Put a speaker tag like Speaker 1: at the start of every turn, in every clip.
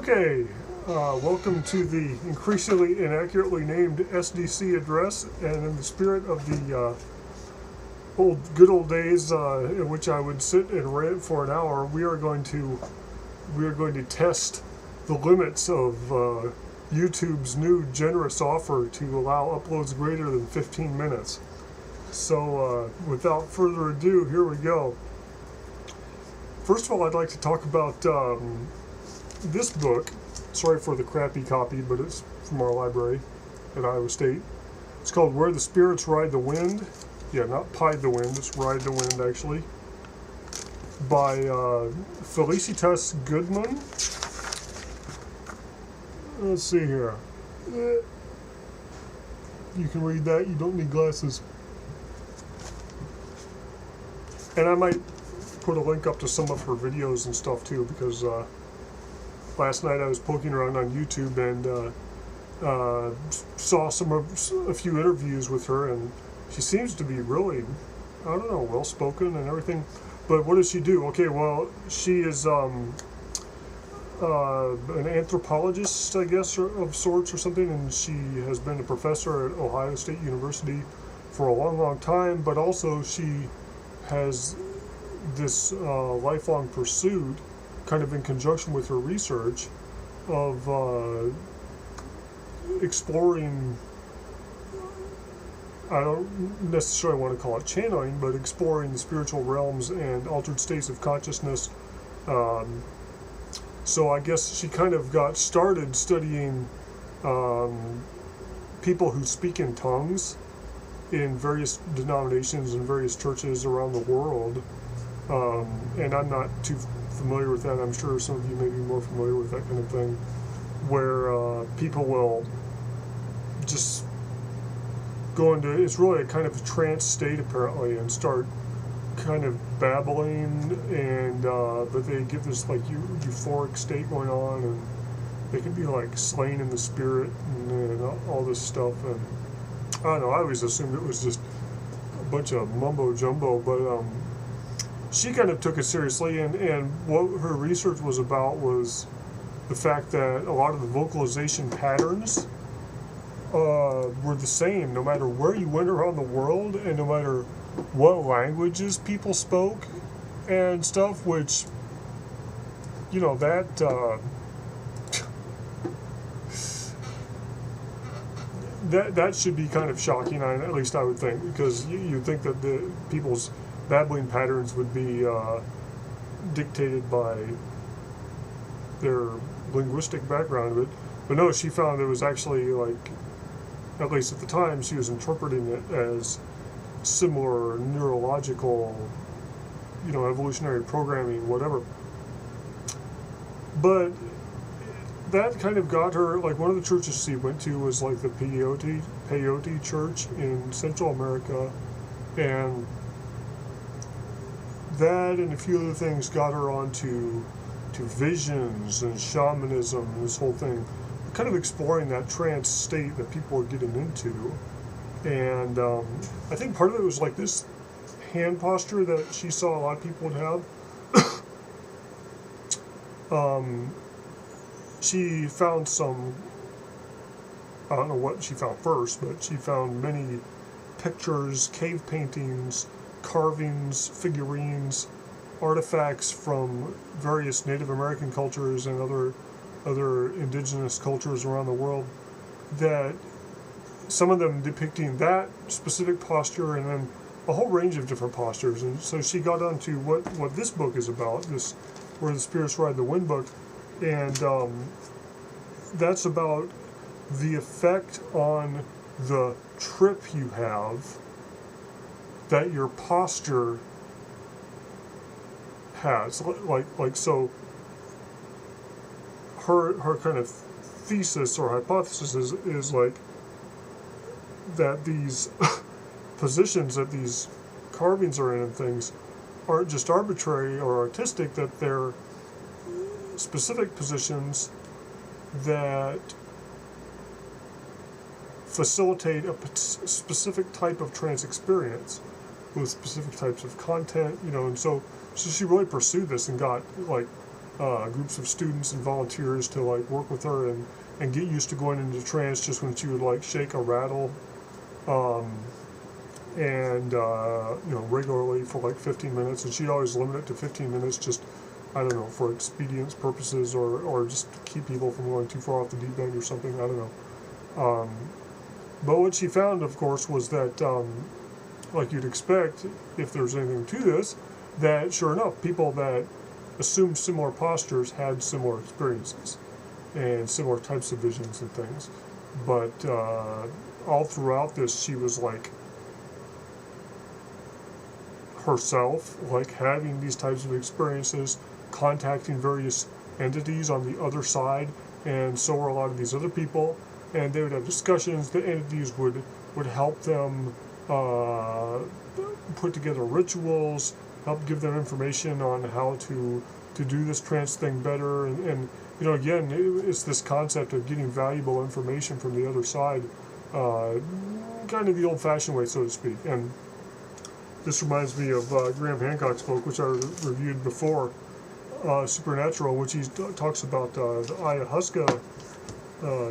Speaker 1: Okay, welcome to the increasingly inaccurately named SDC Address, and in the spirit of the good old days in which I would sit and rant for an hour, we are going to test the limits of YouTube's new generous offer to allow uploads greater than 15 minutes. So without further ado, here we go. First of all, I'd like to talk about this book. Sorry for the crappy copy, but it's from our library at Iowa State. It's called Where the Spirits Ride the Wind. Yeah, not Pied the Wind, it's Ride the Wind, actually. By Felicitas Goodman. Let's see here. You can read that, you don't need glasses. And I might put a link up to some of her videos and stuff too, because last night I was poking around on YouTube and saw a few interviews with her, and she seems to be really, I don't know, well spoken and everything. But what does she do? Okay, well, she is an anthropologist, I guess, of sorts or something, and she has been a professor at Ohio State University for a long time, but also she has this lifelong pursuit, kind of in conjunction with her research, of exploring, I don't necessarily want to call it channeling, but exploring the spiritual realms and altered states of consciousness. So I guess she kind of got started studying people who speak in tongues in various denominations and various churches around the world. And I'm not too familiar with that. I'm sure some of you may be more familiar with that kind of thing, where people will just go into, it's really a kind of a trance state apparently, and start kind of babbling, and but they get this like euphoric state going on, and they can be like slain in the spirit and all this stuff. And I don't know, I always assumed it was just a bunch of mumbo jumbo, but she kind of took it seriously, and what her research was about was the fact that a lot of the vocalization patterns were the same no matter where you went around the world, and no matter what languages people spoke and stuff, which, you know, that should be kind of shocking, at least I would think, because you'd think that the people's babbling patterns would be dictated by their linguistic background, but no, she found it was actually, like, at least at the time, she was interpreting it as similar neurological, you know, evolutionary programming, whatever. But that kind of got her, like, one of the churches she went to was like the Peyote Church in Central America, and that and a few other things got her onto visions and shamanism and this whole thing, kind of exploring that trance state that people were getting into. And I think part of it was like this hand posture that she saw a lot of people would have. She found some, I don't know what she found first, but she found many pictures, cave paintings, carvings, figurines, artifacts from various Native American cultures and other indigenous cultures around the world, that some of them depicting that specific posture, and then a whole range of different postures. And so she got onto what this book is about, this Where the Spirits Ride the Wind book, and that's about the effect on the trip you have that your posture has. Like so her kind of thesis or hypothesis is like that these positions that these carvings are in and things aren't just arbitrary or artistic, that they're specific positions that facilitate a specific type of trance experience with specific types of content, you know. And so she really pursued this and got like groups of students and volunteers to like work with her and get used to going into trance just when she would like shake or rattle, and regularly for like 15 minutes, and she'd always limit it to 15 minutes, just I don't know, for expedience purposes, or just to keep people from going too far off the deep end or something, I don't know. But what she found, of course, was that like you'd expect, if there's anything to this, that sure enough, people that assumed similar postures had similar experiences and similar types of visions and things. But all throughout this, she was like herself, like having these types of experiences, contacting various entities on the other side, and so were a lot of these other people, and they would have discussions. The entities would help them put together rituals, help give them information on how to do this trance thing better, and again, it's this concept of getting valuable information from the other side, kind of the old-fashioned way, so to speak. And this reminds me of Graham Hancock's book, which I reviewed before, Supernatural, which he talks about the ayahuasca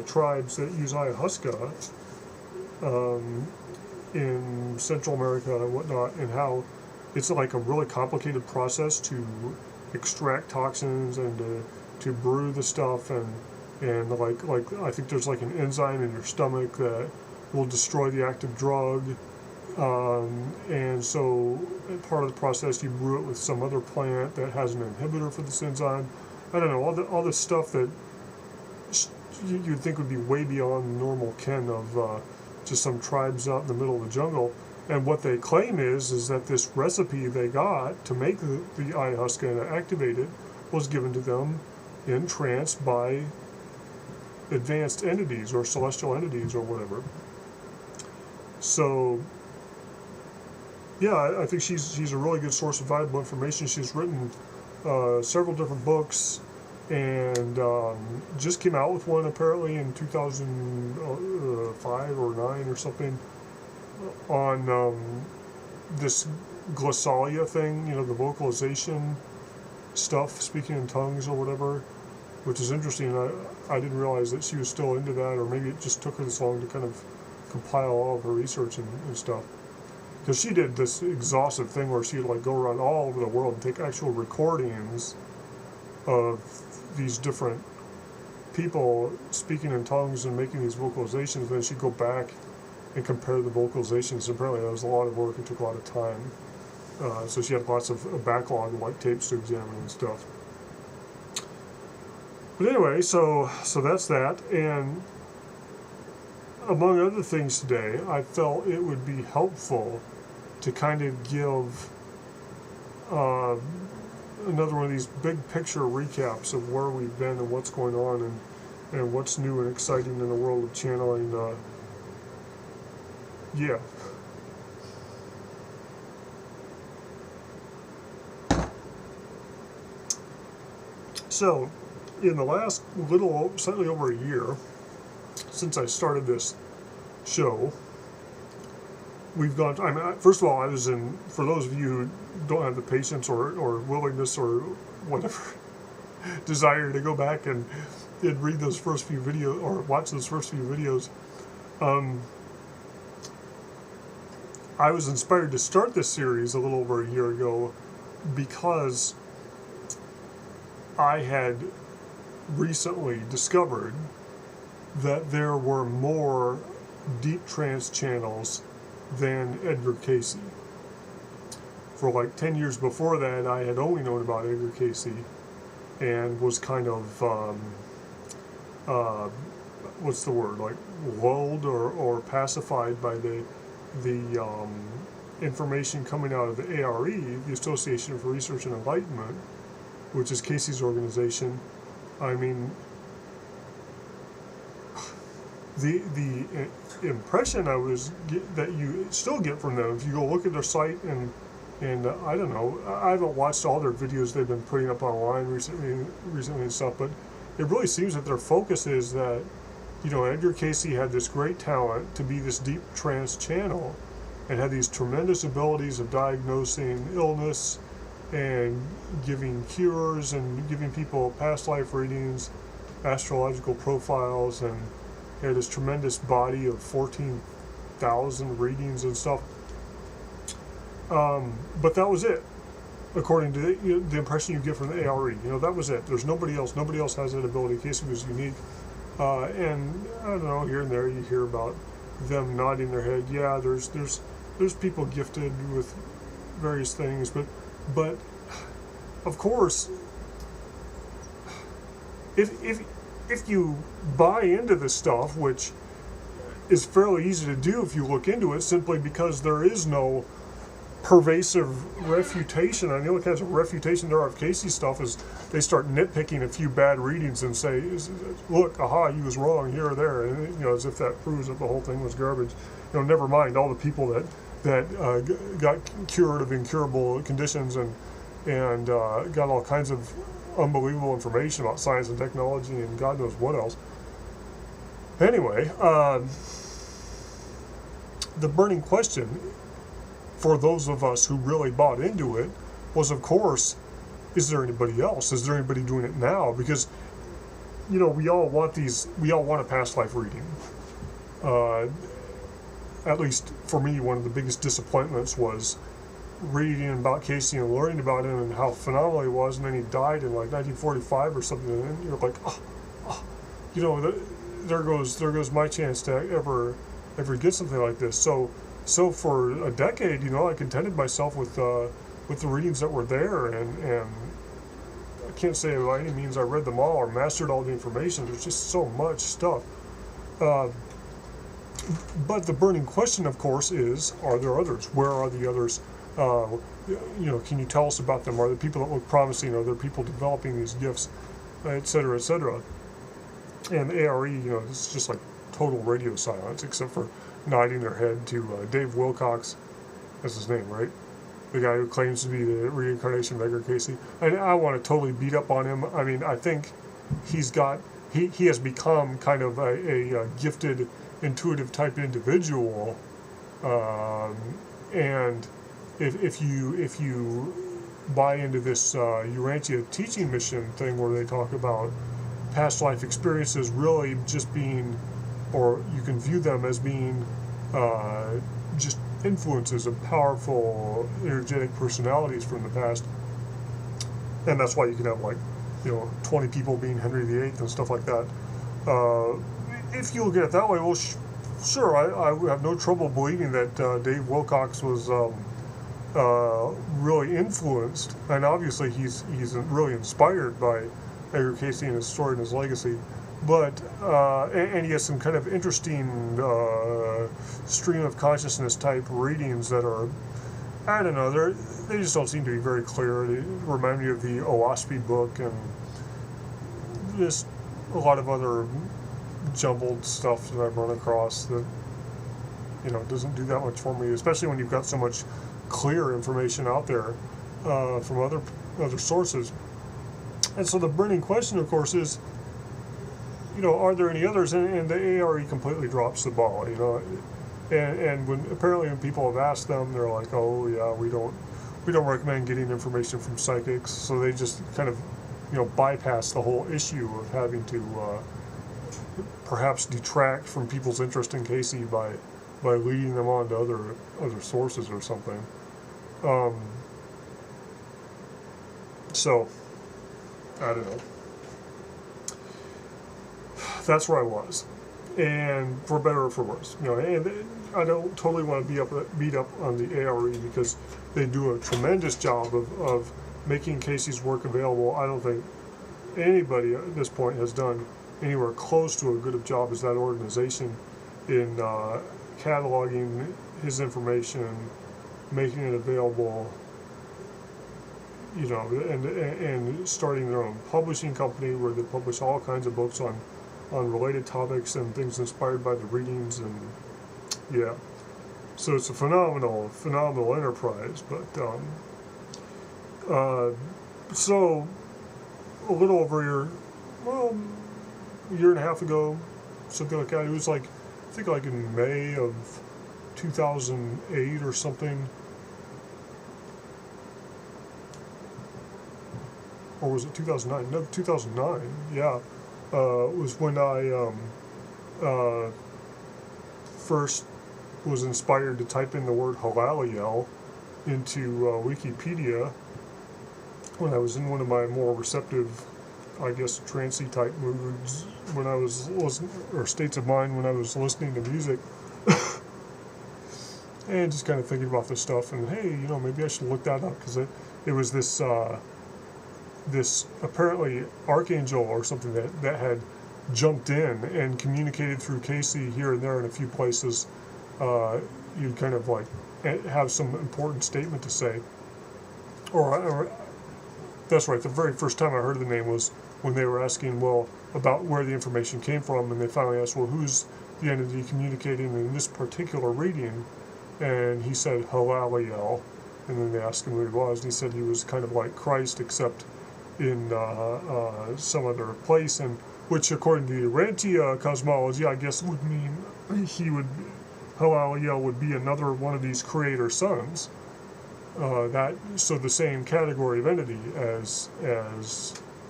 Speaker 1: tribes that use ayahuasca in Central America and whatnot, and how it's like a really complicated process to extract toxins and to brew the stuff, and like I think there's like an enzyme in your stomach that will destroy the active drug, and so part of the process you brew it with some other plant that has an inhibitor for this enzyme. I don't know, all this stuff that you'd think would be way beyond the normal ken of just some tribes out in the middle of the jungle. And what they claim is that this recipe they got to make the ayahuasca and activate it was given to them in trance by advanced entities or celestial entities or whatever. So yeah, I think she's a really good source of valuable information. She's written several different books, and just came out with one apparently in 2005 or 9 or something on this glossalia thing, the vocalization stuff, speaking in tongues or whatever, which is interesting. I didn't realize that she was still into that, or maybe it just took her this long to kind of compile all of her research and stuff. Because she did this exhaustive thing where she would like go around all over the world and take actual recordings of these different people speaking in tongues and making these vocalizations, and then she'd go back and compare the vocalizations. Apparently that was a lot of work and took a lot of time. So she had lots of a backlog of like tapes to examine and stuff. But anyway, so that's that. And among other things today, I felt it would be helpful to kind of give another one of these big picture recaps of where we've been and what's going on and what's new and exciting in the world of channeling. Yeah. So, in the last slightly over a year since I started this show, we've gone. First of all, I was in. For those of you who don't have the patience or willingness or whatever desire to go back and read those first few videos or watch those first few videos, I was inspired to start this series a little over a year ago because I had recently discovered that there were more deep trance channels than Edgar Cayce. For like 10 years before that, I had only known about Edgar Cayce and was kind of, what's the word, like lulled or pacified by the information coming out of the ARE, the Association for Research and Enlightenment, which is Cayce's organization. I mean, the impression that you still get from them, if you go look at their site and I don't know, I haven't watched all their videos they've been putting up online recently and stuff, but it really seems that their focus is that, Edgar Cayce had this great talent to be this deep trance channel and had these tremendous abilities of diagnosing illness and giving cures and giving people past life readings, astrological profiles, and he had this tremendous body of 14,000 readings and stuff. But that was it, according to the impression you get from the ARE. That was it. There's nobody else. Nobody else has that ability. Cayce was unique. And I don't know, here and there you hear about them nodding their head. Yeah, there's people gifted with various things, but of course, if you buy into this stuff, which is fairly easy to do if you look into it, simply because there is no pervasive refutation. The only kinds of refutation there are of Cayce stuff is they start nitpicking a few bad readings and say, look, aha, he was wrong here or there, and as if that proves that the whole thing was garbage. Never mind all the people that got cured of incurable conditions and got all kinds of unbelievable information about science and technology and God knows what else. Anyway, the burning question for those of us who really bought into it was, of course, is there anybody else? Is there anybody doing it now? Because, we all want a past life reading. At least for me, one of the biggest disappointments was reading about Cayce and learning about him and how phenomenal he was, and then he died in like 1945 or something, and you're like, there goes my chance to ever get something like this. So for a decade, I contented myself with the readings that were there, and I can't say by any means I read them all or mastered all the information. There's just so much stuff. But the burning question, of course, is, are there others? Where are the others? Can you tell us about them? Are there people that look promising? Are there people developing these gifts, et cetera, et cetera? And the ARE, it's just like total radio silence, except for nodding their head to Dave Wilcox. That's his name, right? The guy who claims to be the reincarnation of Edgar Cayce. And I want to totally beat up on him. I mean, I think he has become kind of a gifted, intuitive type individual. And if you buy into this Urantia teaching mission thing where they talk about past life experiences really just being, or you can view them as being just influences of powerful, energetic personalities from the past, and that's why you can have 20 people being Henry VIII and stuff like that. If you look at it that way, well, sure, I have no trouble believing that Dave Wilcox was really influenced, and obviously he's really inspired by Edgar Cayce and his story and his legacy. But and he has some kind of interesting stream of consciousness type readings that are, I don't know, they just don't seem to be very clear. They remind me of the Owaspy book and just a lot of other jumbled stuff that I've run across that doesn't do that much for me, especially when you've got so much clear information out there from other sources. And so the burning question, of course, is, are there any others? And the ARE completely drops the ball, And when people have asked them, they're like, oh yeah, we don't recommend getting information from psychics. So they just kind of, bypass the whole issue of having to perhaps detract from people's interest in Cayce by leading them on to other sources or something. So I don't know. That's where I was, and for better or for worse, And I don't totally want to beat up on the ARE because they do a tremendous job of making Cayce's work available. I don't think anybody at this point has done anywhere close to as good a job as that organization in cataloging his information and making it available. And starting their own publishing company where they publish all kinds of books on related topics and things inspired by the readings, and yeah, so it's a phenomenal enterprise. But so a little over a year and a half ago, something like that. It was I think in May of 2008 or something. or was it 2009? No, 2009. Yeah, was when I first was inspired to type in the word halaliel into Wikipedia when I was in one of my more receptive, I guess, trancey type moods when I was listening, or states of mind when I was listening to music, and just kind of thinking about this stuff. And hey, maybe I should look that up, because it was this this apparently archangel or something that had jumped in and communicated through Cayce here and there in a few places. You'd kind of like have some important statement to say, or that's right. The very first time I heard the name was when they were asking, well, about where the information came from, and they finally asked, well, who's the entity communicating in this particular reading? And he said Halaliel, and then they asked him who he was, and he said he was kind of like Christ, except in some other place, and which, according to the Urantia cosmology, I guess would mean Halaliel would be another one of these creator sons. So the same category of entity as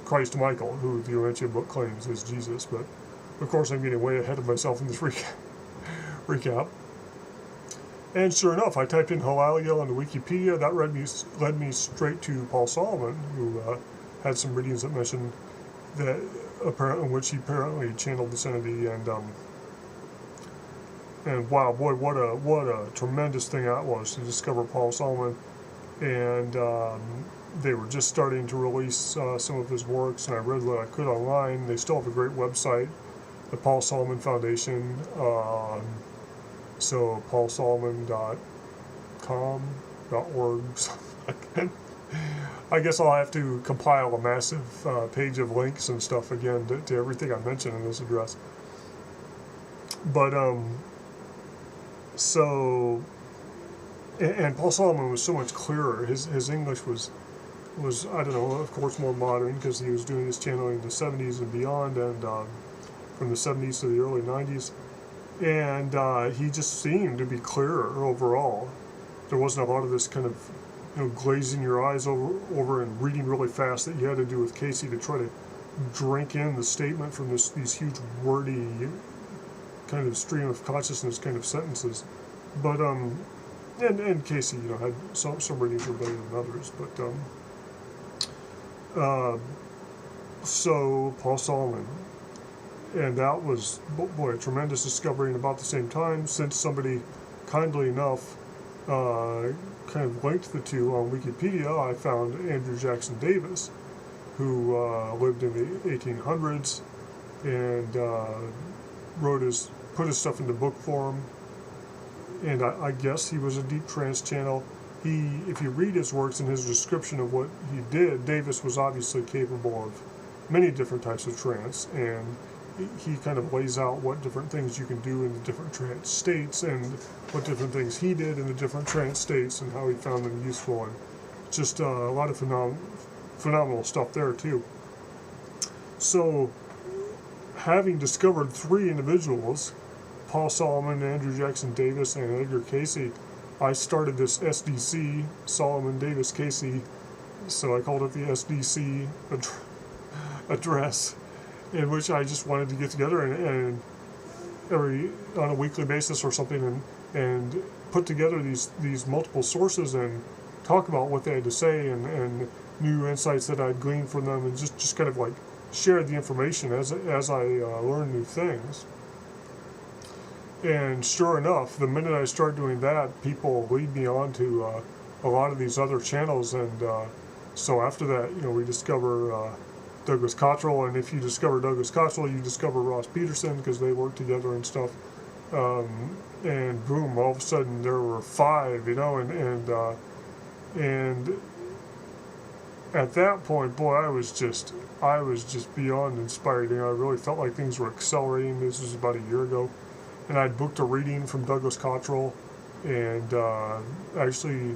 Speaker 1: Christ Michael, who the Urantia book claims is Jesus. But of course, I'm getting way ahead of myself in this recap. And sure enough, I typed in Halaliel into Wikipedia. That led me straight to Paul Solomon, who had some readings that mentioned that in which he apparently channeled this entity, and wow, boy, what a tremendous thing that was to discover Paul Solomon. And they were just starting to release some of his works, and I read what I could online. They still have a great website, the Paul Solomon Foundation. So paulsolomon.com.org. I guess I'll have to compile a massive page of links and stuff again to everything I mentioned in this address. But so, and Paul Solomon was so much clearer. His English was I don't know, of course, more modern, because he was doing his channeling in the 70s and beyond, and from the 70s to the early 90s. And he just seemed to be clearer overall. There wasn't a lot of this kind of, glazing your eyes over and reading really fast that you had to do with Cayce to try to drink in the statement from these huge wordy kind of stream of consciousness kind of sentences. But and Cayce, had some readings were better than others. But so Paul Solomon. And that was, boy, a tremendous discovery. And about the same time, since somebody kindly enough kind of linked the two on Wikipedia, I found Andrew Jackson Davis, who lived in the 1800s and put his stuff into book form. And I guess he was a deep trance channel. If you read his works and his description of what he did, Davis was obviously capable of many different types of trance, and he kind of lays out what different things you can do in the different trance states, and what different things he did in the different trance states, and how he found them useful, and just a lot of phenomenal stuff there too. So, having discovered three individuals, Paul Solomon, Andrew Jackson Davis, and Edgar Cayce, I started this SDC, Solomon-Davis-Cayce, so I called it the SDC Address, in which I just wanted to get together and on a weekly basis or something, and put together these multiple sources and talk about what they had to say, and new insights that I'd gleaned from them, and just kind of like share the information as I learn new things. And sure enough, the minute I start doing that, people lead me on to a lot of these other channels, and so after that, we discover Douglas Cottrell, and if you discover Douglas Cottrell, you discover Ross Peterson, because they work together and stuff. And boom, all of a sudden there were five, and at that point, boy, I was just beyond inspired. I really felt like things were accelerating. This was about a year ago, and I'd booked a reading from Douglas Cottrell, and actually,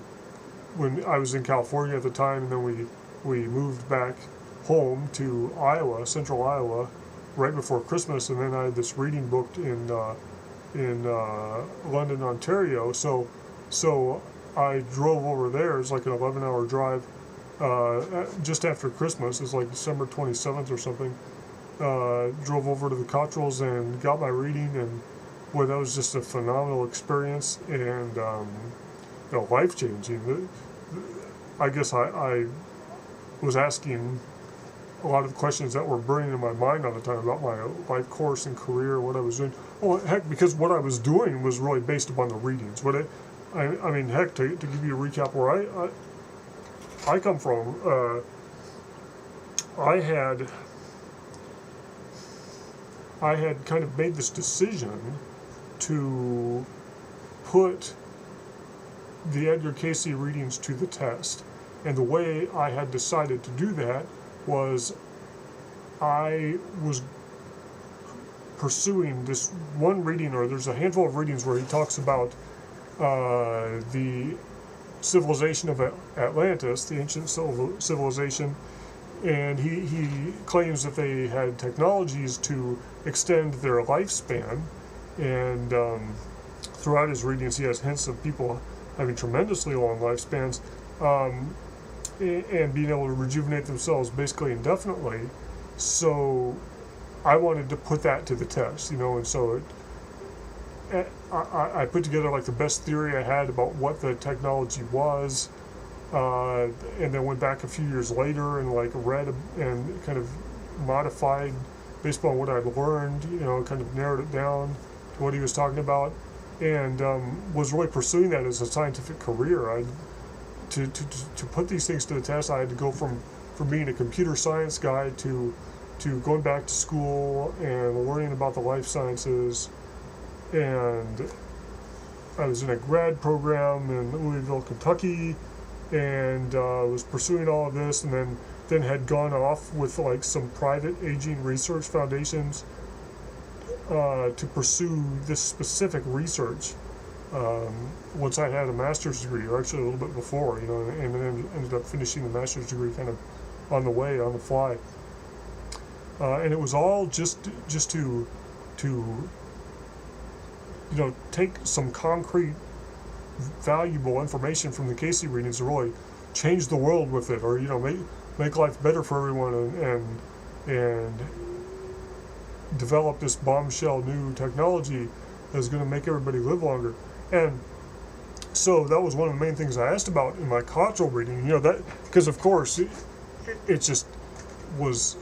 Speaker 1: when I was in California at the time, and then we moved back home to Iowa, central Iowa, right before Christmas, and then I had this reading booked in London, Ontario. So I drove over there. It's like an 11-hour drive, just after Christmas. It's like December 27th or something. Drove over to the Cottrells and got my reading, and boy, that was just a phenomenal experience, and life-changing. I guess I was asking a lot of questions that were burning in my mind all the time about my life course and career, what I was doing. Well, heck, because what I was doing was really based upon the readings. I mean, heck, to give you a recap where I come from, I had kind of made this decision to put the Edgar Cayce readings to the test. And the way I had decided to do that was I was pursuing this one reading, or there's a handful of readings where he talks about the civilization of Atlantis, the ancient civilization, and he claims that they had technologies to extend their lifespan, and throughout his readings he has hints of people having tremendously long lifespans, and being able to rejuvenate themselves basically indefinitely. So I wanted to put that to the test, and so I put together like the best theory I had about what the technology was, and then went back a few years later and like read and kind of modified based upon what I'd learned, kind of narrowed it down to what he was talking about, and was really pursuing that as a scientific career. To put these things to the test, I had to go from being a computer science guy to going back to school and learning about the life sciences, and I was in a grad program in Louisville, Kentucky, and was pursuing all of this, and then had gone off with like some private aging research foundations to pursue this specific research. Once I had a master's degree, or actually a little bit before, and then ended up finishing the master's degree kind of on the way, on the fly. And it was all just to take some concrete, valuable information from the Cayce readings to really change the world with it, or make life better for everyone, and develop this bombshell new technology that's going to make everybody live longer. And so that was one of the main things I asked about in my Cottrell reading, that because of course it just was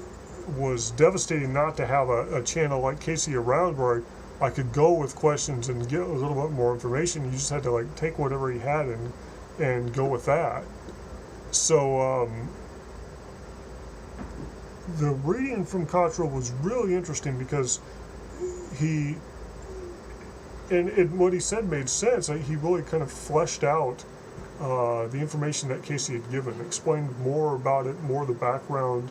Speaker 1: devastating not to have a channel like Cayce around where I could go with questions and get a little bit more information. You just had to like take whatever he had and go with that. So the reading from Cottrell was really interesting because what he said made sense. He really kind of fleshed out the information that Cayce had given, explained more about it, more of the background,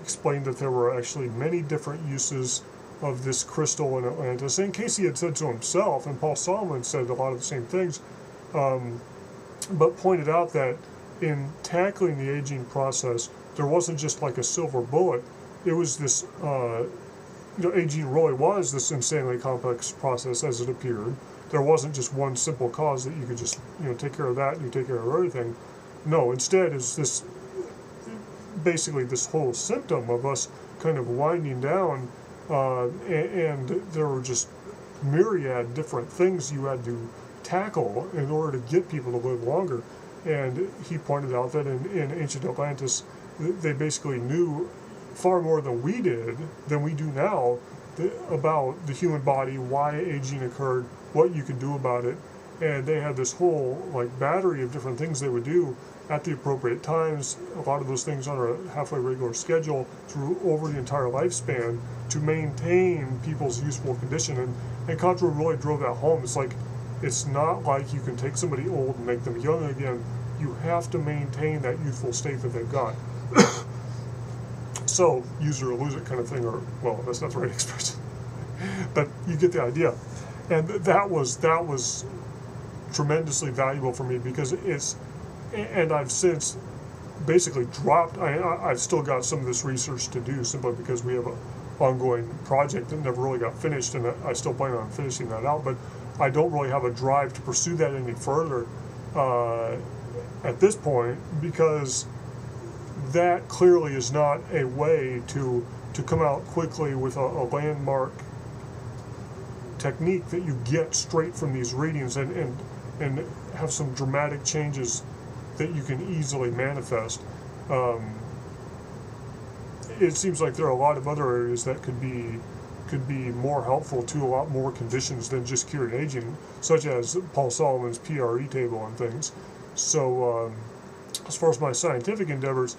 Speaker 1: explained that there were actually many different uses of this crystal in Atlantis. And Cayce had said so himself, and Paul Solomon said a lot of the same things, but pointed out that in tackling the aging process, there wasn't just like a silver bullet. It was this, aging really was this insanely complex process as it appeared. There wasn't just one simple cause that you could just, take care of that and you take care of everything. No, instead it's this, basically this whole symptom of us kind of winding down, and there were just myriad different things you had to tackle in order to get people to live longer. And he pointed out that in ancient Atlantis, they basically knew far more than we do now, about the human body, why aging occurred, what you could do about it, and they had this whole like battery of different things they would do at the appropriate times, a lot of those things on a halfway regular schedule through over the entire lifespan to maintain people's useful condition. And Cottrell really drove that home. It's like, it's not like you can take somebody old and make them young again. You have to maintain that youthful state that they've got. So, use it or lose it kind of thing, or, well, that's not the right expression. But you get the idea. And that was tremendously valuable for me because and I've since basically dropped, I've still got some of this research to do simply because we have an ongoing project that never really got finished, and I still plan on finishing that out, but I don't really have a drive to pursue that any further at this point because that clearly is not a way to come out quickly with a landmark technique that you get straight from these readings and have some dramatic changes that you can easily manifest. It seems like there are a lot of other areas that could be more helpful to a lot more conditions than just curing aging, such as Paul Solomon's PRE table and things. So as far as my scientific endeavors,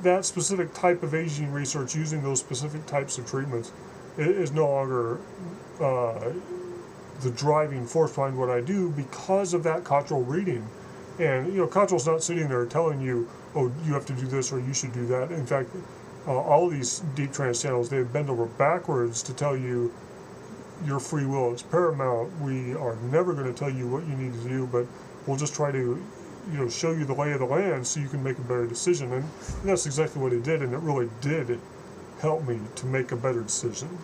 Speaker 1: that specific type of aging research using those specific types of treatments is no longer the driving force behind what I do because of that Cottrell reading. And Cottrell's not sitting there telling you, oh, you have to do this or you should do that. In fact, all of these deep trance channels, they bend over backwards to tell you your free will is paramount. We are never going to tell you what you need to do, but we'll just try to show you the lay of the land so you can make a better decision. And that's exactly what he did, and it really did help me to make a better decision.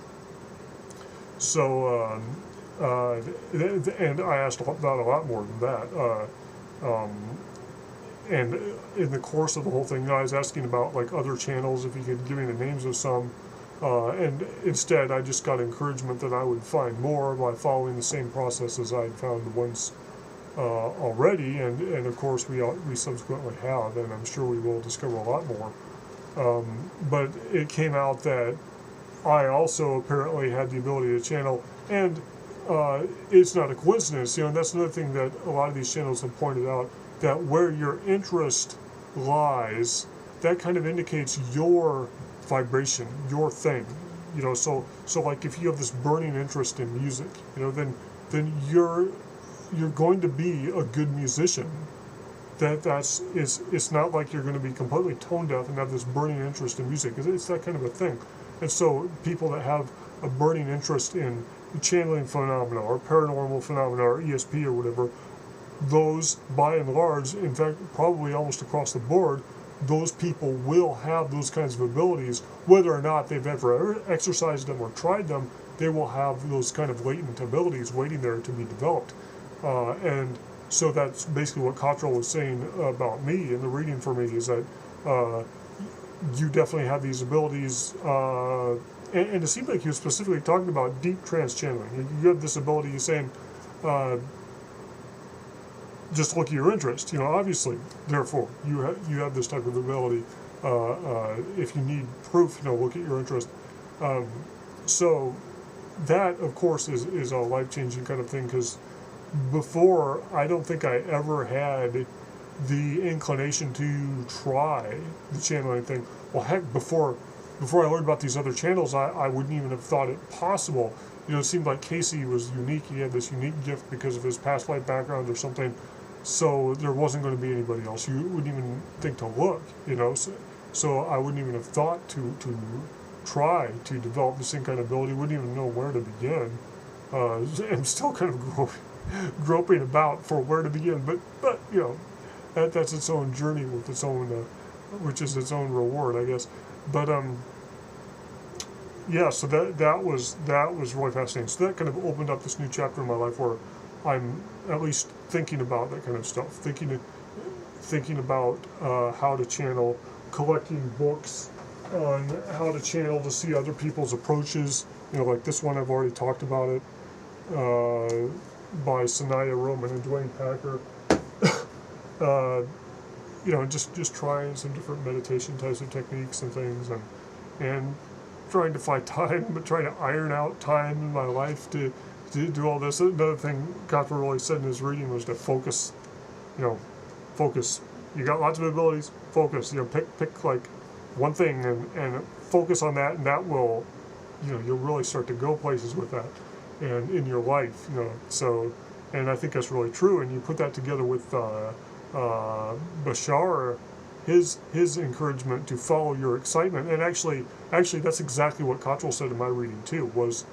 Speaker 1: So, and I asked about a lot more than that. And in the course of the whole thing, I was asking about like other channels, if you could give me the names of some. And instead, I just got encouragement that I would find more by following the same process as I had found once already, and of course we subsequently have, and I'm sure we will discover a lot more. But it came out that I also apparently had the ability to channel, and it's not a coincidence. And that's another thing that a lot of these channels have pointed out, that where your interest lies, that kind of indicates your vibration, your thing. So like if you have this burning interest in music, then you're going to be a good musician. It's not like you're going to be completely tone deaf and have this burning interest in music. It's that kind of a thing. And so people that have a burning interest in channeling phenomena or paranormal phenomena or ESP or whatever, those by and large, in fact probably almost across the board, those people will have those kinds of abilities. Whether or not they've ever exercised them or tried them, they will have those kind of latent abilities waiting there to be developed. And so that's basically what Cottrell was saying about me in the reading for me, is that you definitely have these abilities. And it seemed like he was specifically talking about deep trance channeling. You have this ability, he's saying, just look at your interest. Obviously, therefore, you have this type of ability. If you need proof, look at your interest. So that, of course, is a life-changing kind of thing, because before, I don't think I ever had the inclination to try the channeling thing. Well, heck, before I learned about these other channels, I wouldn't even have thought it possible. It seemed like Cayce was unique. He had this unique gift because of his past life background or something. So there wasn't going to be anybody else. You wouldn't even think to look, So I wouldn't even have thought to try to develop the same kind of ability. Wouldn't even know where to begin. I'm still kind of groping about for where to begin. But that's its own journey with its own, which is its own reward, I guess. But yeah. So that was really fascinating. So that kind of opened up this new chapter in my life where I'm at least thinking about that kind of stuff, thinking about how to channel, collecting books on how to channel to see other people's approaches. Like this one, I've already talked about it, by Sanaya Roman and Dwayne Packer. Just trying some different meditation types of techniques and things, and trying to find time, but trying to iron out time in my life to do all this. Another thing Cottrell really said in his reading was to focus. Focus. You got lots of abilities. Focus. Pick like one thing and focus on that, and that will, you'll really start to go places with that, and in your life, So, and I think that's really true. And you put that together with Bashar, his encouragement to follow your excitement, and actually that's exactly what Cottrell said in my reading too. Was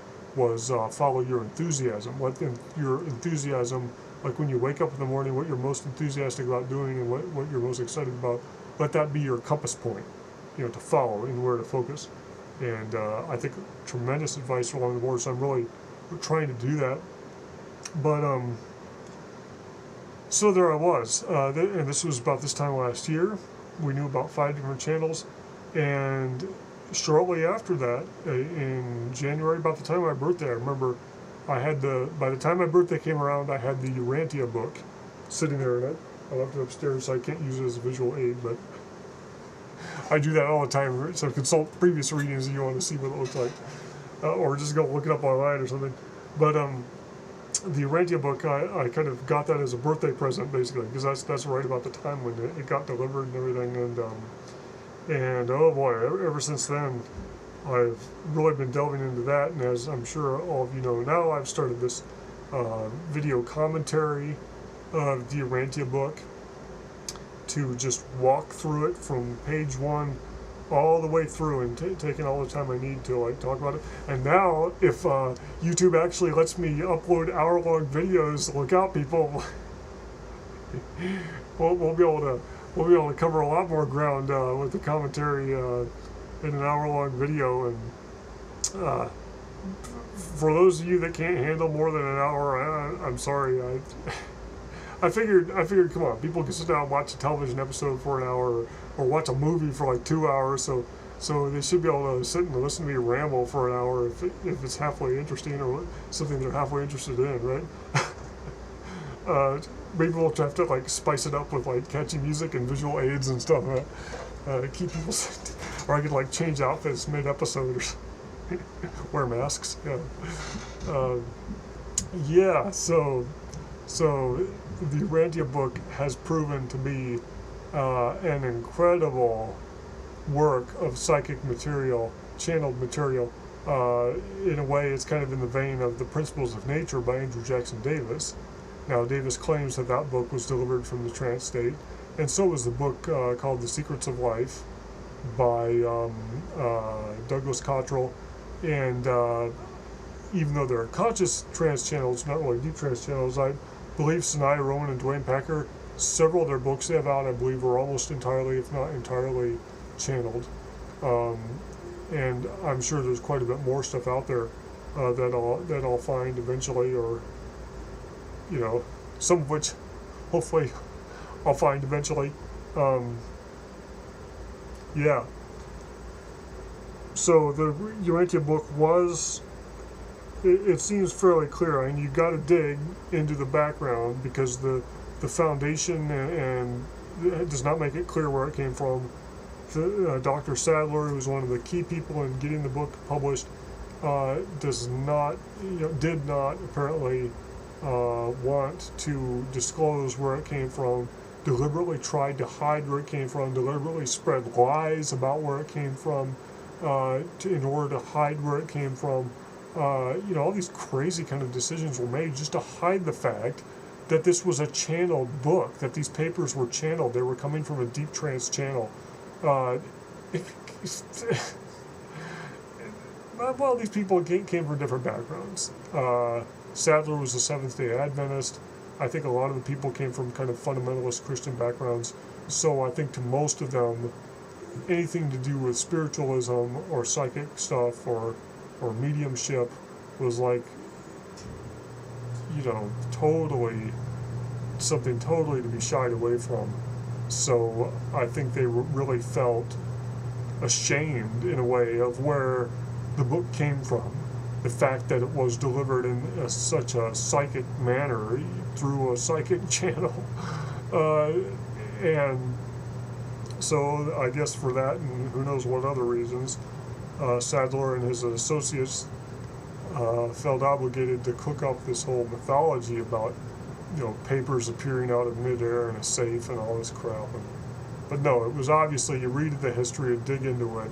Speaker 1: follow your enthusiasm. Let your enthusiasm, like when you wake up in the morning, what you're most enthusiastic about doing and what you're most excited about, let that be your compass point, to follow and where to focus. And I think tremendous advice along the board, so I'm really trying to do that. But so there I was, and this was about this time last year, we knew about 5 different channels, and shortly after that, in January, about the time of my birthday, I remember I had by the time my birthday came around, I had the Urantia book sitting there in it. I left it upstairs, so I can't use it as a visual aid, but I do that all the time. So consult previous readings if you want to see what it looks like, or just go look it up online or something. But the Urantia book, I kind of got that as a birthday present, basically, because that's right about the time when it got delivered and everything, and oh boy, ever since then, I've really been delving into that, and as I'm sure all of you know now, I've started this video commentary of the Urantia book to just walk through it from page 1 all the way through, and taking all the time I need to like talk about it. And now, if YouTube actually lets me upload hour-long videos, look out, people! we'll be able to cover a lot more ground with the commentary in an hour-long video. And for those of you that can't handle more than an hour, I'm sorry. I figured, come on, people can sit down and watch a television episode for an hour, or watch a movie for like 2 hours, so they should be able to sit and listen to me ramble for an hour if it's halfway interesting, or something they're halfway interested in, right? Maybe we'll have to like spice it up with like catchy music and visual aids and stuff, keep people, or I could like change outfits mid-episode or something. Wear masks, yeah. So the Urantia book has proven to be an incredible work of psychic material, channeled material. In a way, it's kind of in the vein of The Principles of Nature by Andrew Jackson Davis. Now, Davis claims that book was delivered from the trance state, and so was the book called The Secrets of Life by Douglas Cottrell. And even though there are conscious trance channels, not really deep trance channels, I believe Sanaya Rowan and Dwayne Packer, several of their books they have out, I believe, are almost entirely, if not entirely, channeled. And I'm sure there's quite a bit more stuff out there that I'll find eventually, or some of which hopefully I'll find eventually. Yeah. So the Urantia book was, it seems fairly clear. I mean, you got to dig into the background, because the foundation and it does not make it clear where it came from. Dr. Sadler, who was one of the key people in getting the book published, did not apparently want to disclose where it came from. Deliberately tried to hide where it came from. Deliberately spread lies about where it came from in order to hide where it came from. All these crazy kind of decisions were made just to hide the fact that this was a channeled book, that these papers were channeled. They were coming from a deep trance channel. Well, these people came from different backgrounds. Sadler was a Seventh-day Adventist. I think a lot of the people came from kind of fundamentalist Christian backgrounds. So I think to most of them, anything to do with spiritualism or psychic stuff or mediumship was like, totally something totally to be shied away from. So I think they really felt ashamed in a way of where the book came from. The fact that it was delivered in such a psychic manner through a psychic channel. And so I guess for that, and who knows what other reasons, Sadler and his associates felt obligated to cook up this whole mythology about, papers appearing out of midair in a safe and all this crap. But no, it was obviously, you read the history and dig into it.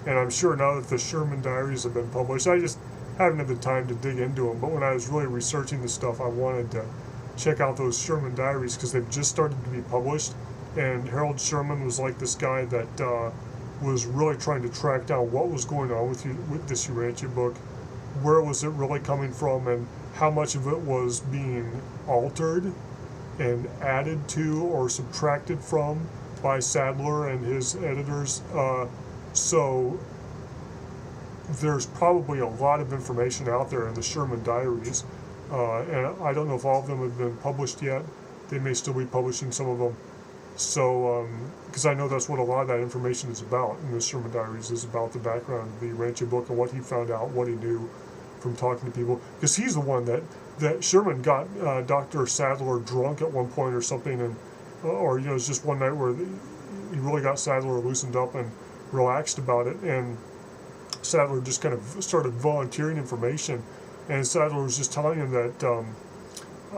Speaker 1: And I'm sure now that the Sherman Diaries have been published, I just haven't had the time to dig into them. But when I was really researching this stuff, I wanted to check out those Sherman Diaries because they've just started to be published. And Harold Sherman was like this guy that was really trying to track down what was going on with this Urantia book, where was it really coming from, and how much of it was being altered and added to or subtracted from by Sadler and his editors. So there's probably a lot of information out there in the Sherman Diaries, and I don't know if all of them have been published yet. They may still be publishing some of them. So, because I know that's what a lot of that information is about in the Sherman Diaries, is about the background of the Urantia book and what he found out, what he knew from talking to people. Because he's the one that Sherman got Dr. Sadler drunk at one point or something, and or it's just one night where he really got Sadler loosened up and relaxed about it, and Sadler just kind of started volunteering information, and Sadler was just telling him that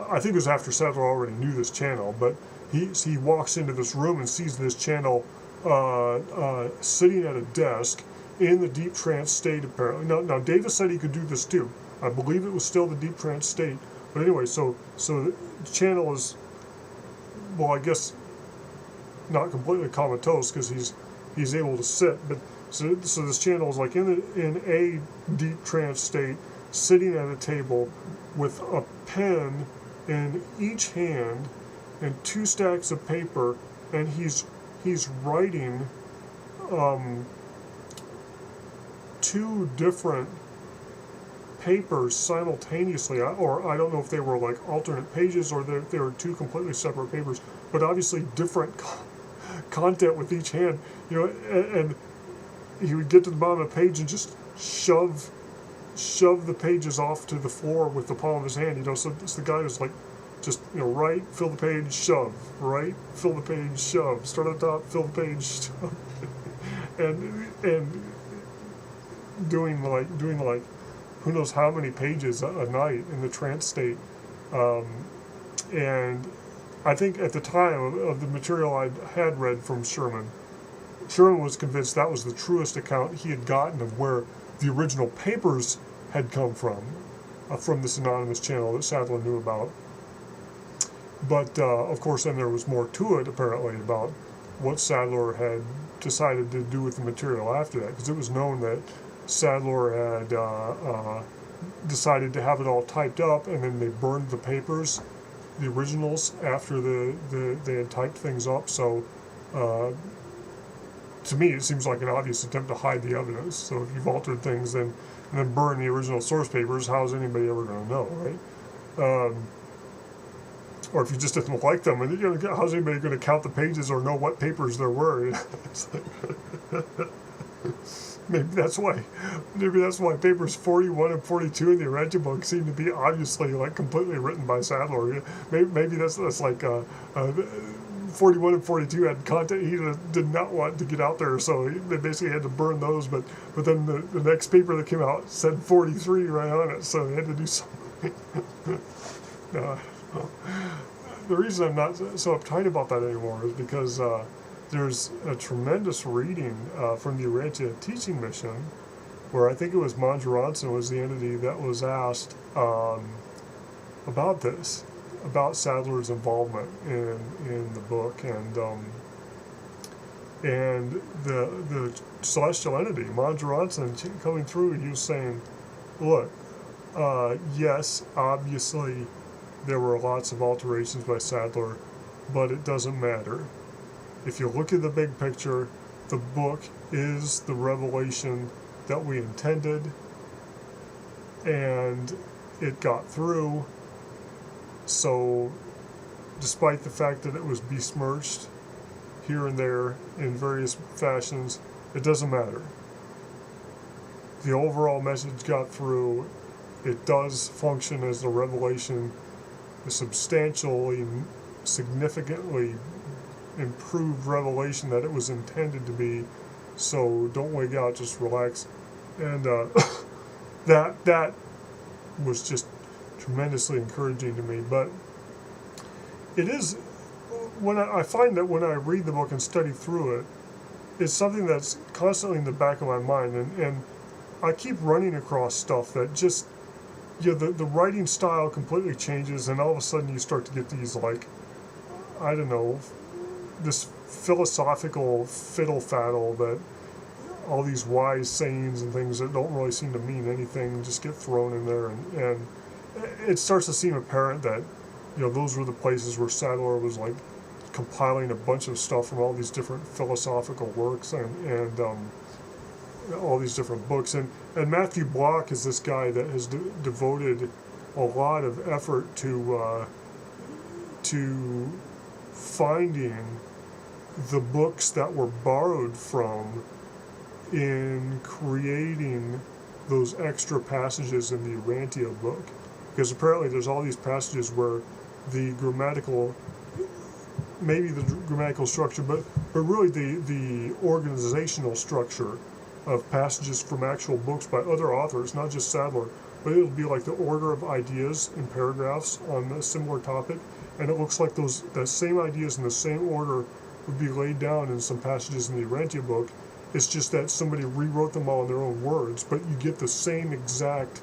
Speaker 1: I think it was after Sadler already knew this channel, but he walks into this room and sees this channel sitting at a desk in the deep trance state, apparently. Now Davis said he could do this too. I believe it was still the deep trance state. But anyway, so the channel is, well, I guess not completely comatose because he's able to sit, but so this channel is like in a deep trance state, sitting at a table with a pen in each hand and 2 stacks of paper, and he's writing 2 different papers simultaneously, or I don't know if they were like alternate pages or they were 2 completely separate papers, but obviously different content with each hand, and he would get to the bottom of the page and just shove the pages off to the floor with the palm of his hand, so the guy was like, just, write, fill the page, shove, write, fill the page, shove, start at the top, fill the page, shove. and doing like who knows how many pages a night in the trance state. And I think at the time of the material I had read from Sherman was convinced that was the truest account he had gotten of where the original papers had come from this anonymous channel that Sadler knew about. But of course, then there was more to it, apparently, about what Sadler had decided to do with the material after that, because it was known that Sadler had decided to have it all typed up, and then they burned the papers, the originals, after they had typed things up. So to me, it seems like an obvious attempt to hide the evidence. So if you've altered things and then burn the original source papers, how's anybody ever going to know, right? Or if you just didn't like them, and how's anybody going to count the pages or know what papers there were? Maybe that's why papers 41 and 42 in the Urantia book seem to be obviously like completely written by Sadler. Maybe that's like 41 and 42 had content he did not want to get out there, so they basically had to burn those. But then the next paper that came out said 43 right on it, so they had to do something. The reason I'm not so uptight about that anymore is because there's a tremendous reading from the Urantia teaching mission, where I think it was Mongeronson was the entity that was asked about this, about Sadler's involvement in the book, and the celestial entity, Mongeronson, coming through, he was saying, look, yes, obviously there were lots of alterations by Sadler, but it doesn't matter. If you look at the big picture, the book is the revelation that we intended, and it got through. So, despite the fact that it was besmirched here and there in various fashions, it doesn't matter. The overall message got through. It does function as the revelation, a substantially, significantly improved revelation that it was intended to be. So don't wig out, just relax. And that was just tremendously encouraging to me. But it is, when I find that when I read the book and study through it, it's something that's constantly in the back of my mind, and I keep running across stuff that just, the writing style completely changes, and all of a sudden you start to get these, like, I don't know, this philosophical fiddle-faddle that all these wise sayings and things that don't really seem to mean anything just get thrown in there, and it starts to seem apparent that, those were the places where Sadler was, like, compiling a bunch of stuff from all these different philosophical works and all these different books. And Matthew Block is this guy that has devoted a lot of effort to finding the books that were borrowed from in creating those extra passages in the Urantia book. Because apparently there's all these passages where the grammatical, maybe the grammatical structure, but really the organizational structure of passages from actual books by other authors, not just Sadler, but it'll be like the order of ideas in paragraphs on a similar topic, and it looks like the same ideas in the same order would be laid down in some passages in the Urantia book. It's just that somebody rewrote them all in their own words, but you get the same exact,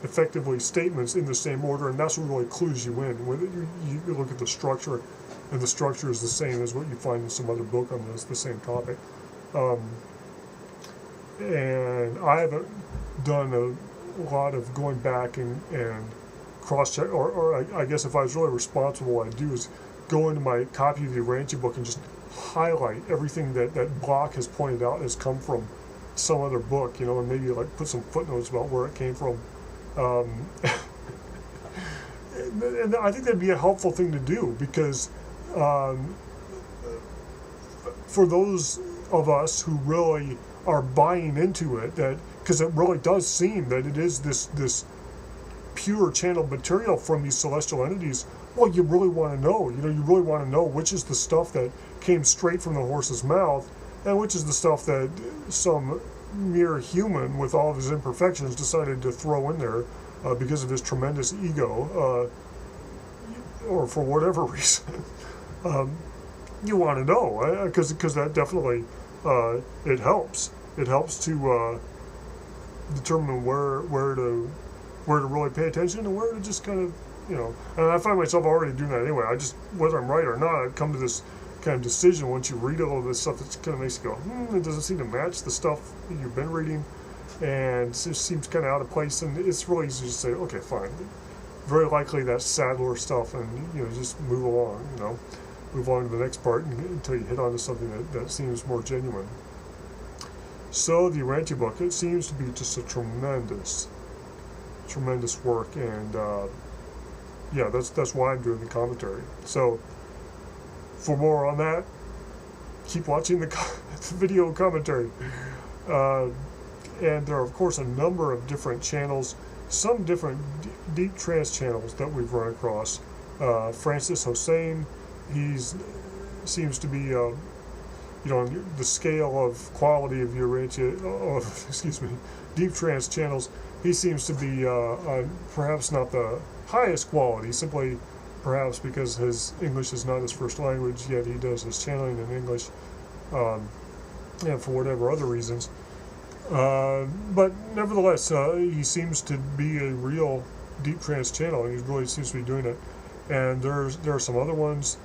Speaker 1: effectively, statements in the same order, and that's what really clues you in. When you look at the structure, and the structure is the same as what you find in some other book on the same topic. And I haven't done a lot of going back and cross-check, or I guess if I was really responsible, what I'd do is go into my copy of the Urantia book and just highlight everything that Block has pointed out has come from some other book, you know, and maybe like put some footnotes about where it came from. And I think that'd be a helpful thing to do, because for those of us who really are buying into it, that because it really does seem that it is this pure channeled material from these celestial entities, well, you really want to know, you really want to know which is the stuff that came straight from the horse's mouth, and which is the stuff that some mere human with all of his imperfections decided to throw in there because of his tremendous ego, or for whatever reason. You want to know, because that definitely it helps. It helps to determine where to really pay attention and where to just kind of, and I find myself already doing that anyway. I just, whether I'm right or not, I come to this kind of decision once you read all of this stuff that kind of makes you go, it doesn't seem to match the stuff that you've been reading, and it just seems kind of out of place, and it's really easy to say, okay, fine. Very likely that's Sadler stuff, and just move along, move on to the next part until you hit onto something that seems more genuine. So the Urantia book, it seems to be just a tremendous work, and yeah, that's why I'm doing the commentary. So for more on that, keep watching the video commentary. And there are, of course, a number of different channels, some different deep trance channels that we've run across. Francis Hossein, seems to be, on the scale of quality of Urantia, deep trance channels, he seems to be perhaps not the highest quality, simply perhaps because his English is not his first language, yet he does his channeling in English, and for whatever other reasons. But nevertheless, he seems to be a real deep trance channel, and he really seems to be doing it. And there are some other ones.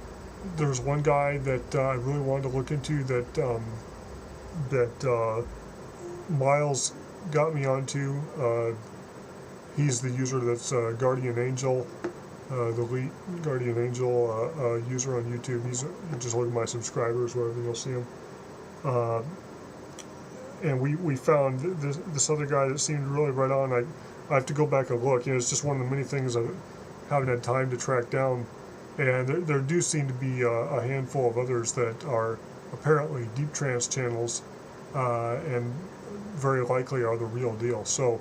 Speaker 1: There's one guy that I really wanted to look into that Miles got me onto. He's the user that's Guardian Angel, the elite Guardian Angel user on YouTube. You just look at my subscribers, wherever you'll see him. And we found this other guy that seemed really right on. I have to go back and look. It's just one of the many things I haven't had time to track down. And there do seem to be a handful of others that are apparently deep trance channels, and very likely are the real deal. So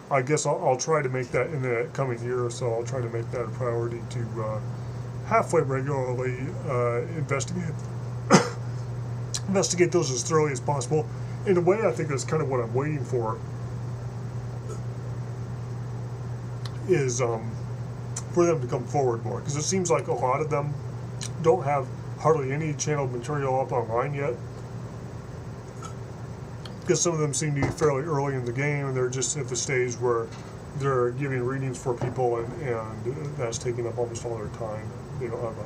Speaker 1: I guess I'll try to make that in the coming year, so I'll try to make that a priority to halfway regularly investigate those as thoroughly as possible. In a way, I think that's kind of what I'm waiting for, is for them to come forward more, because it seems like a lot of them don't have hardly any channeled material up online yet, because some of them seem to be fairly early in the game, and they're just at the stage where they're giving readings for people, and that's taking up almost all their time. They don't have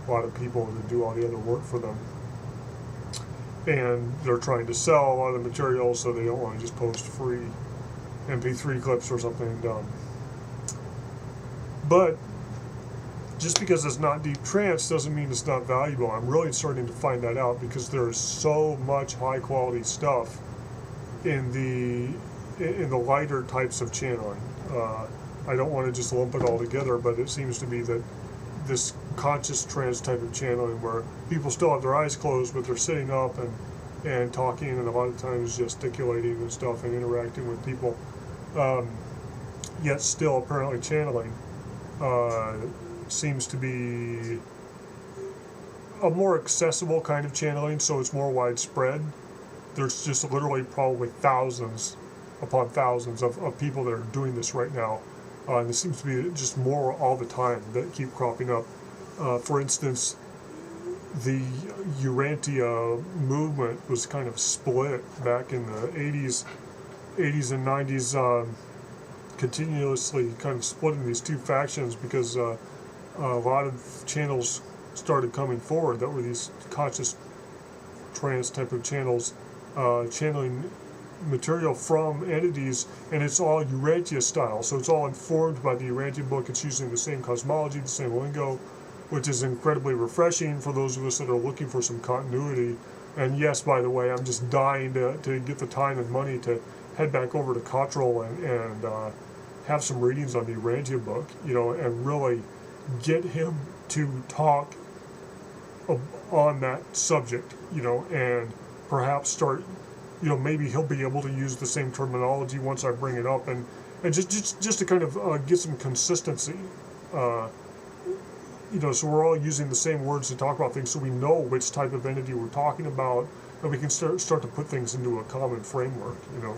Speaker 1: a lot of people to do all the other work for them, and they're trying to sell a lot of the material, so they don't want to just post free MP3 clips or something dumb. But just because it's not deep trance doesn't mean it's not valuable. I'm really starting to find that out, because there's so much high quality stuff in the lighter types of channeling. I don't want to just lump it all together, but it seems to be that this conscious trance type of channeling where people still have their eyes closed, but they're sitting up and talking, and a lot of times gesticulating and stuff and interacting with people, yet still apparently channeling. Seems to be a more accessible kind of channeling, so it's more widespread. There's just literally probably thousands upon thousands of people that are doing this right now. And there seems to be just more all the time that keep cropping up. For instance, the Urantia movement was kind of split back in the 80s and 90s, continuously kind of splitting these two factions because a lot of channels started coming forward that were these conscious trance type of channels, channeling material from entities, and it's all Urantia style, so it's all informed by the Urantia book. It's using the same cosmology, the same lingo, which is incredibly refreshing for those of us that are looking for some continuity. And yes, by the way, I'm just dying to get the time and money to head back over to Cottrell and have some readings on the Urantia book, you know, and really get him to talk on that subject, you know, and perhaps start, you know, maybe he'll be able to use the same terminology once I bring it up, and just to kind of get some consistency, you know, so we're all using the same words to talk about things, so we know which type of entity we're talking about, and we can start to put things into a common framework, you know.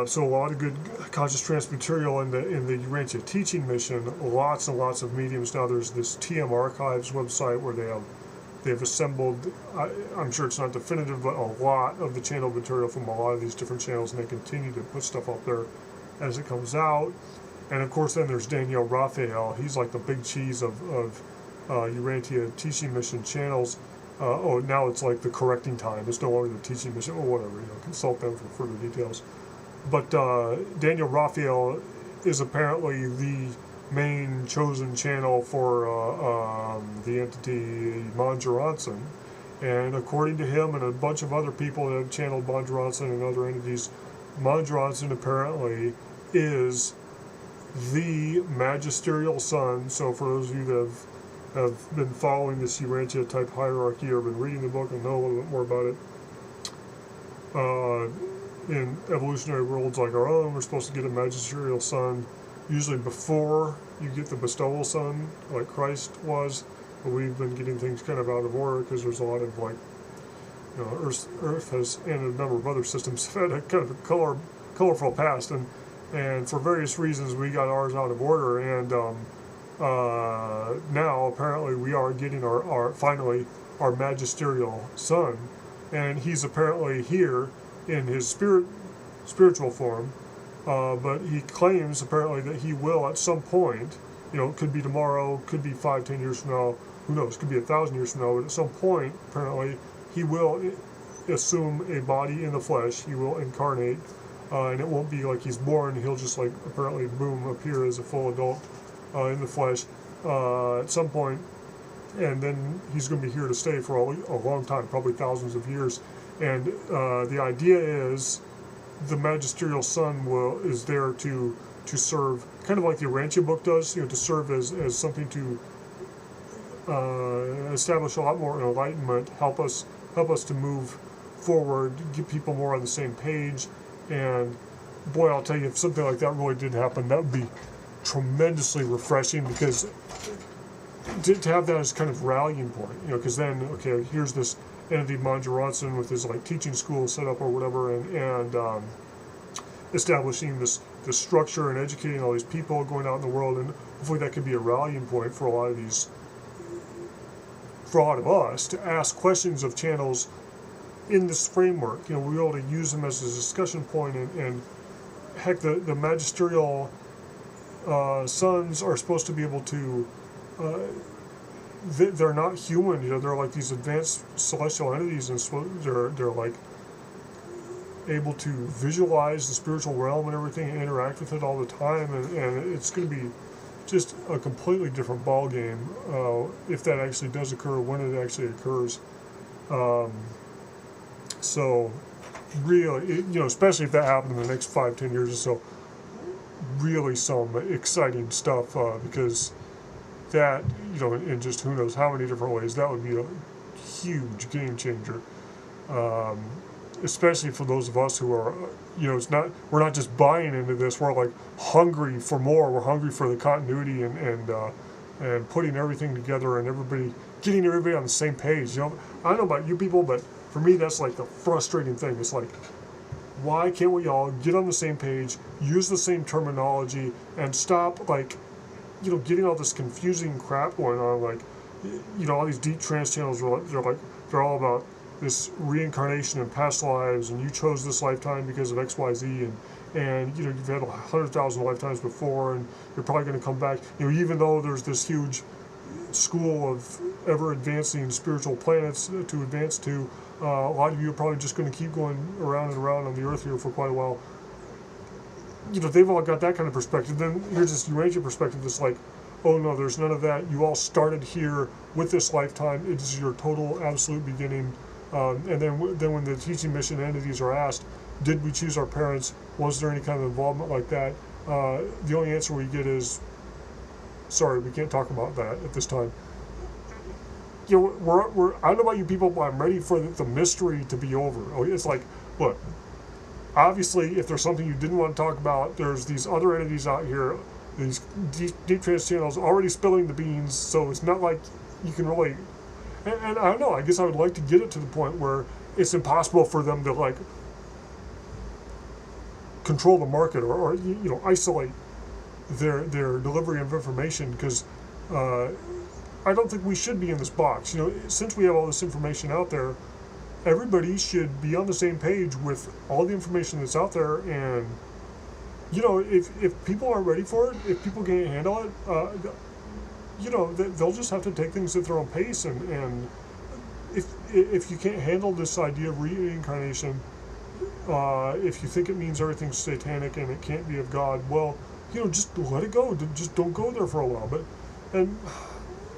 Speaker 1: So a lot of good conscious trance material in the Urantia teaching mission. Lots and lots of mediums now. There's this TM Archives website where they've assembled, I'm sure it's not definitive, but a lot of the channel material from a lot of these different channels, and they continue to put stuff up there as it comes out. And of course then there's Daniel Raphael. He's like the big cheese of Urantia teaching mission channels. Oh, now it's like the correcting time. It's no longer the teaching mission, or whatever, you know, consult them for further details. But Daniel Raphael is apparently the main chosen channel for the entity Manjaransen. And according to him and a bunch of other people that have channeled Manjaransen and other entities, Manjaransen apparently is the magisterial son. So for those of you that have been following this Urantia type hierarchy or been reading the book and know a little bit more about it, in evolutionary worlds like our own, we're supposed to get a magisterial son usually before you get the bestowal son, like Christ was. But we've been getting things kind of out of order because there's a lot of, like, you know, Earth has, and a number of other systems have had a kind of a colorful past, and for various reasons we got ours out of order, and now apparently we are getting our finally our magisterial son, and he's apparently here in his spiritual form, but he claims apparently that he will at some point, you know, it could be tomorrow, could be 5-10 years from now, who knows, could be 1,000 years from now, but at some point apparently he will assume a body in the flesh, he will incarnate, and it won't be like he's born, he'll just like apparently boom appear as a full adult in the flesh at some point, and then he's going to be here to stay for a long time, probably thousands of years. And the idea is the magisterial son is there to serve, kind of like the Urantia book does, you know, to serve as something to establish a lot more enlightenment, help us to move forward, get people more on the same page. And boy, I'll tell you, if something like that really did happen, that would be tremendously refreshing, because to have that as kind of rallying point, you know, because then, okay, here's this entity Manjaransen with his like teaching school set up or whatever, and establishing this structure and educating all these people going out in the world, and hopefully that could be a rallying point for a lot of us to ask questions of channels in this framework. You know, we're able to use them as a discussion point, and heck, the magisterial sons are supposed to be able to. They're not human, you know. They're like these advanced celestial entities, and so they're like able to visualize the spiritual realm and everything, and interact with it all the time, and it's going to be just a completely different ball game if that actually does occur, when it actually occurs. So really, you know, especially if that happened in the next 5-10 years or so, really some exciting stuff, because that, in just who knows how many different ways, that would be a huge game changer. Especially for those of us who are, we're not just buying into this, we're like hungry for more, we're hungry for the continuity and putting everything together and getting everybody on the same page. I don't know about you people, but for me that's like the frustrating thing. It's like, why can't we all get on the same page, use the same terminology, and stop getting all this confusing crap going on, all these deep trance channels they're all about this reincarnation and past lives, and you chose this lifetime because of XYZ, and you've had 100,000 lifetimes before, and you're probably going to come back. Even though there's this huge school of ever advancing spiritual planets to advance to, a lot of you are probably just going to keep going around and around on the earth here for quite a while. They've all got that kind of perspective. Then here's this Urantia perspective that's like, oh no, there's none of that. You all started here with this lifetime. It is your total, absolute beginning. And then when the teaching mission entities are asked, did we choose our parents? Was there any kind of involvement like that? The only answer we get is, sorry, we can't talk about that at this time. I don't know about you people, but I'm ready for the mystery to be over. It's like, look, obviously, if there's something you didn't want to talk about, there's these other entities out here, these deep trance channels already spilling the beans, so it's not like you can really... And I don't know, I guess I would like to get it to the point where it's impossible for them to, control the market or isolate their delivery of information, because I don't think we should be in this box. Since we have all this information out there, everybody should be on the same page with all the information that's out there, and if people aren't ready for it, if people can't handle it, they'll just have to take things at their own pace, and if you can't handle this idea of reincarnation, if you think it means everything's satanic and it can't be of God, well, just let it go. Just don't go there for a while. And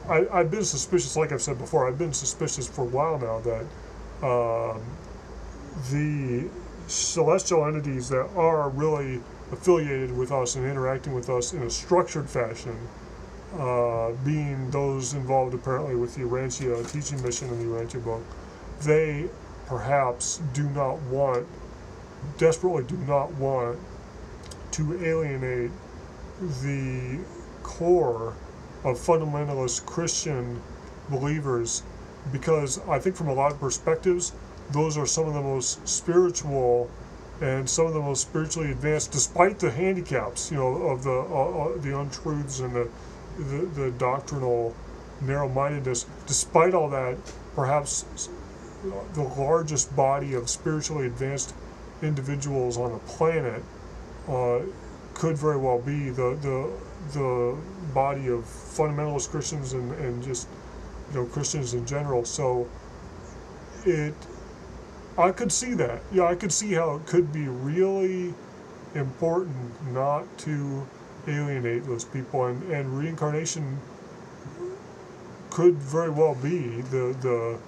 Speaker 1: I've been suspicious, like I've said before, I've been suspicious for a while now that the celestial entities that are really affiliated with us and interacting with us in a structured fashion, being those involved apparently with the Urantia teaching mission in the Urantia book, they perhaps desperately do not want to alienate the core of fundamentalist Christian believers, because I think from a lot of perspectives, those are some of the most spiritual and some of the most spiritually advanced, despite the handicaps, of the untruths and the doctrinal narrow-mindedness. Despite all that, perhaps the largest body of spiritually advanced individuals on the planet could very well be the body of fundamentalist Christians and just Christians in general. So I could see that. I could see how it could be really important not to alienate those people, and reincarnation could very well be the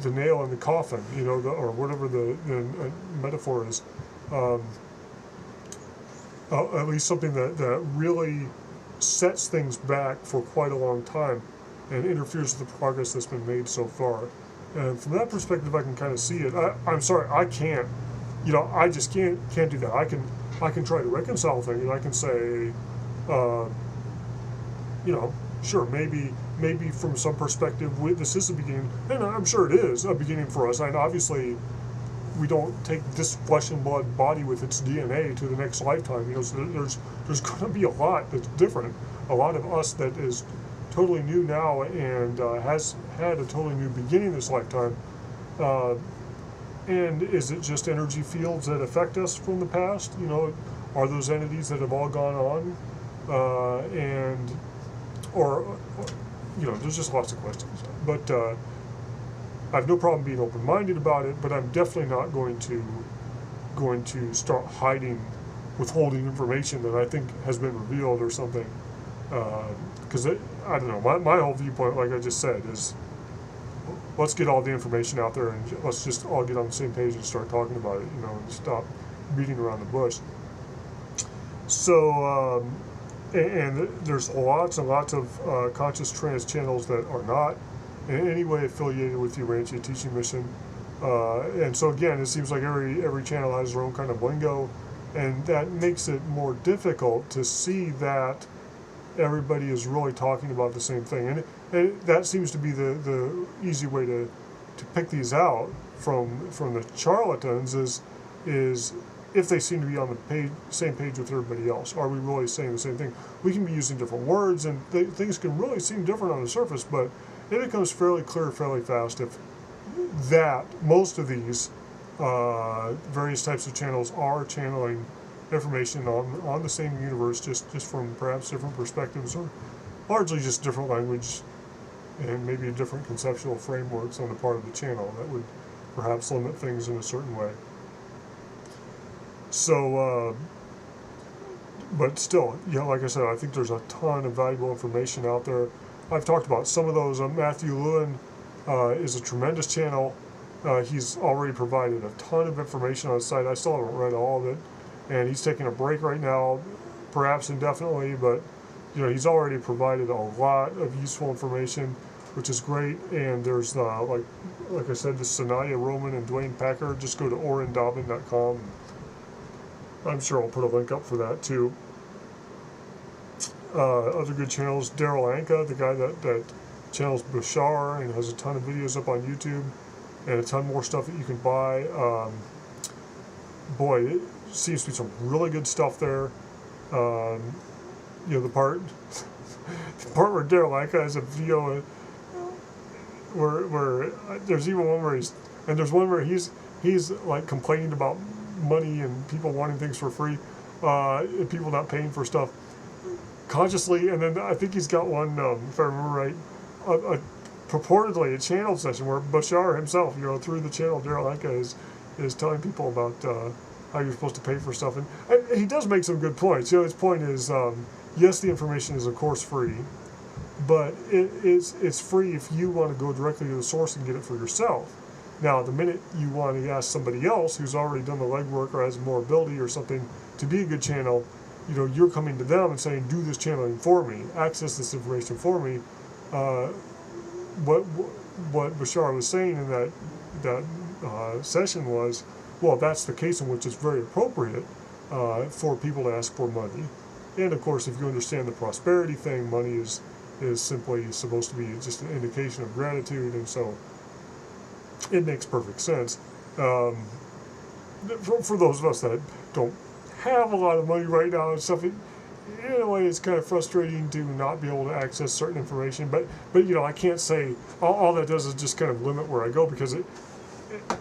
Speaker 1: nail in the coffin, or whatever the metaphor is. At least something that really sets things back for quite a long time and interferes with the progress that's been made so far. And from that perspective, I can kind of see it. I'm sorry, I can't. I just can't do that. I can try to reconcile things, and I can say, sure, maybe from some perspective, this is a beginning, and I'm sure it is a beginning for us. And obviously, we don't take this flesh and blood body with its DNA to the next lifetime. So there's going to be a lot that's different. A lot of us that is totally new now and has had a totally new beginning this lifetime. And is it just energy fields that affect us from the past? Are those entities that have all gone on? Or there's just lots of questions. But I have no problem being open-minded about it, but I'm definitely not going to start withholding information that I think has been revealed or something. Because I don't know, my whole viewpoint, like I just said, is let's get all the information out there and let's just all get on the same page and start talking about it, and stop beating around the bush. So, and there's lots and lots of conscious trance channels that are not in any way affiliated with the Urantia teaching mission. And so again, it seems like every channel has their own kind of lingo, and that makes it more difficult to see that everybody is really talking about the same thing. And that seems to be the easy way to pick these out from the charlatans is if they seem to be on the same page with everybody else. Are we really saying the same thing? We can be using different words, and things can really seem different on the surface, but it becomes fairly clear fairly fast if that most of these various types of channels are channeling information on the same universe, just from perhaps different perspectives, or largely just different language and maybe different conceptual frameworks on the part of the channel that would perhaps limit things in a certain way. So, but still, like I said, I think there's a ton of valuable information out there. I've talked about some of those. Matthew Lewin is a tremendous channel. He's already provided a ton of information on his site. I still haven't read all of it, and he's taking a break right now, perhaps indefinitely, but he's already provided a lot of useful information, which is great. And there's like I said, the Sanaya Roman and Dwayne Packer. Just go to orindobin.com. I'm sure I'll put a link up for that too. Other good channels, Daryl Anka, the guy that channels Bashar and has a ton of videos up on YouTube, and a ton more stuff that you can buy. Boy, it seems to be some really good stuff there. The part where Daryl Anka has a video where there's even one where he's like complaining about money and people wanting things for free, and people not paying for stuff consciously. And then I think he's got one, if I remember right, purportedly a channel session where Bashar himself, through the channel, Daryl Anka is telling people about how you're supposed to pay for stuff, and he does make some good points. His point is, yes, the information is of course free, but it's free if you want to go directly to the source and get it for yourself. Now, the minute you want to ask somebody else who's already done the legwork or has more ability or something to be a good channel, you're coming to them and saying, do this channeling for me, access this information for me. What Bashar was saying in that session was, well, that's the case in which it's very appropriate for people to ask for money. And of course, if you understand the prosperity thing, money is simply supposed to be just an indication of gratitude, and so it makes perfect sense. For those of us that don't have a lot of money right now and stuff, in a way it's kind of frustrating to not be able to access certain information, but I can't say all that does is just kind of limit where I go, because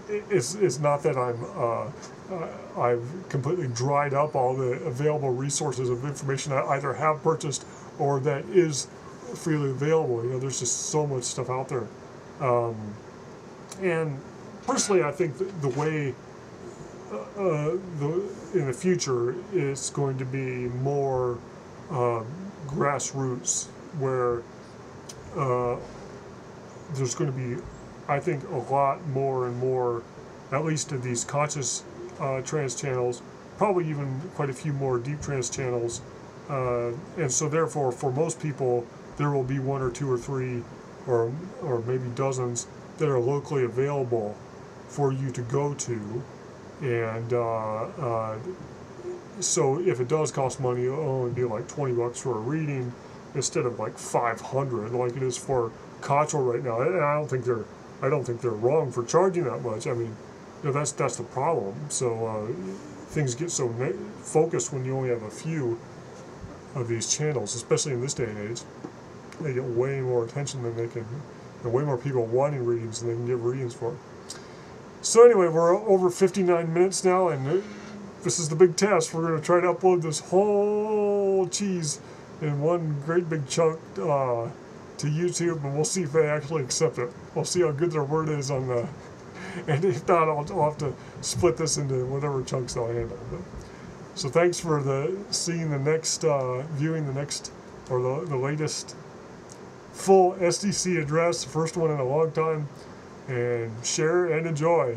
Speaker 1: it's not that I've completely dried up all the available resources of information I either have purchased or that is freely available. There's just so much stuff out there. And personally, I think the way in the future it's going to be more grassroots, where there's going to be, I think, a lot more and more, at least of these conscious trance channels, probably even quite a few more deep trance channels, and so therefore for most people there will be one or two or three or maybe dozens that are locally available for you to go to. And so if it does cost money, it'll only be like $20 for a reading instead of like $500 like it is for Cottrell right now. And I don't think they're wrong for charging that much. I mean, that's the problem. So things get so focused when you only have a few of these channels, especially in this day and age. They get way more attention than they can, and way more people wanting readings than they can give readings for. So anyway, we're over 59 minutes now, and this is the big test. We're going to try to upload this whole cheese in one great big chunk to YouTube, and we'll see if they actually accept it. We'll see how good their word is on the... And if not, I'll have to split this into whatever chunks I'll handle. So thanks for viewing the next, or the latest full SDC address, the first one in a long time, and share and enjoy.